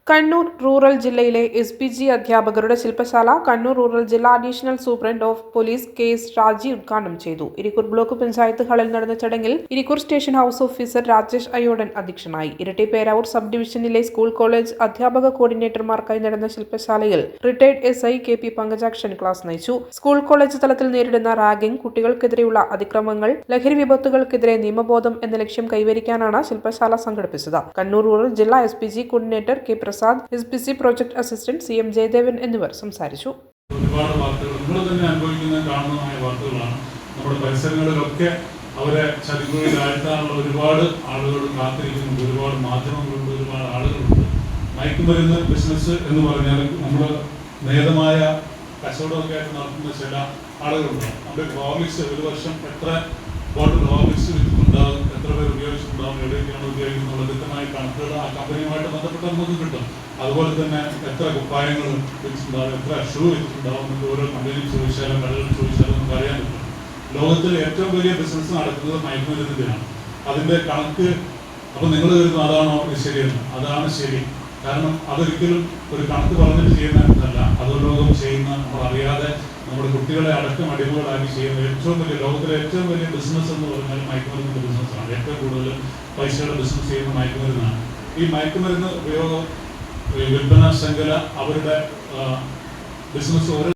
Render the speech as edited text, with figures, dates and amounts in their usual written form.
Kannur rural ജില്ലയിലെ SPG അധ്യാപകരുടെ ശില്പശാല കണ്ണൂർ റൂറൽ ജില്ലാ additional superintendent of police KS രാജി ഉദ്ഘാടനം ചെയ്തു. ഇരിക്കൂർ ബ്ലോക്ക് പഞ്ചായത്ത് ഹാളിൽ നടന്ന ചടങ്ങിൽ Irikkur station house officer Rajesh Ayyodan അധ്യക്ഷനായി. ഇരട്ടി പേരാവൂർ സബ് ഡിവിഷനിലെ സ്കൂൾ കോളേജ് അധ്യാപക കോർഡിനേറ്റർമാർക്കായി നടന്ന ശില്പശാലയിൽ retired SI KP Pankajakshan class നയിച്ചു. സ്കൂൾ കോളേജ് തലത്തിൽ നേരിടുന്ന റാഗിംഗ്, കുട്ടികൾക്കെതിരെയുള്ള അതിക്രമങ്ങൾ, ലഹരി വിപത്തുകൾക്കെതിരെ നിയമബോധം എന്ന ലക്ഷ്യം കൈവരിക്കാനാണ് ശില്പശാല സംഘടിപ്പിച്ചത്. കണ്ണൂർ റൂറൽ ജില്ലാ SPG coordinator K Prasad, SPC project assistant CM Jayadevan എന്നിവർ സംസാരിച്ചു. ഒരുപാട് വാർത്തകൾ നമ്മൾ തന്നെ അനുഭവിക്കുന്ന കാണുന്നതായ വാർത്തകളാണ്. നമ്മുടെ പരിസരങ്ങളിലൊക്കെ അവരെ ചതിക്കുഴിയിൽ ആഴ്ത്താനുള്ള ഒരുപാട് ആളുകൾ കാത്തിരിക്കുന്നുണ്ട്, ഒരുപാട് മാധ്യമങ്ങളുണ്ട്, ഒരുപാട് ആളുകളുണ്ട്. മയക്കുമരുന്ന് ബിസിനസ് എന്ന് പറഞ്ഞാൽ നമ്മൾ നേതമായ കച്ചവടമൊക്കെ ആയിട്ട് നടത്തുന്ന ചില ആളുകളുണ്ട്. നമ്മുടെ ഹോർലിക്സ് ഒരു വർഷം എത്ര ബോട്ടിൽ ഹോർലിക്സ് വിറ്റിട്ടുണ്ടാകും, എത്ര പേർ ഉപയോഗിച്ചിട്ടുണ്ടാകും, എവിടെയൊക്കെയാണ് ഉപയോഗിക്കുന്നത് കൃത്യമായ കണക്കുകൾ ആ കമ്പനിയുമായിട്ട് ബന്ധപ്പെട്ട് നമുക്ക് കിട്ടും. അതുപോലെ തന്നെ എത്ര കുപ്പായങ്ങൾ വിറ്റിട്ടുണ്ടാകും, എത്ര ഷൂ വിറ്റിട്ടുണ്ടാകും എന്നൊക്കെ ഓരോ കമ്പനിയിൽ ചോദിച്ചാലും കടകളിൽ ചോദിച്ചാലും നമുക്ക് അറിയാൻ പറ്റും. ലോകത്തിൽ ഏറ്റവും വലിയ ബിസിനസ് നടക്കുന്നത് മയക്കുമരുന്നിൻ്റെയാണ്. അതിൻ്റെ കണക്ക് അപ്പോൾ നിങ്ങൾ കരുതുന്നു അതാണോ ശരിയെന്ന്? അതാണ് ശരി. കാരണം അതൊരിക്കലും ഒരു കണക്ക് പറഞ്ഞിട്ട് ചെയ്യുന്നതല്ല. അധോലോകം ചെയ്യുന്ന നമ്മൾ അറിയാതെ നമ്മുടെ കുട്ടികളെ അടക്കം അടിമകളാക്കി ചെയ്യുന്ന ഏറ്റവും വലിയ ലോകത്തിലെ ഏറ്റവും വലിയ ബിസിനസ് എന്ന് പറഞ്ഞാൽ മയക്കുമരുന്നിൻ്റെ ബിസിനസ്സാണ്. ഏറ്റവും കൂടുതൽ പൈസയുടെ ബിസിനസ് ചെയ്യുന്ന മയക്കുമരുന്നാണ്. ഈ മയക്കുമരുന്ന് ഉപയോഗം വിൽപ്പന ശൃംഖല അവരുടെ ബിസിനസ്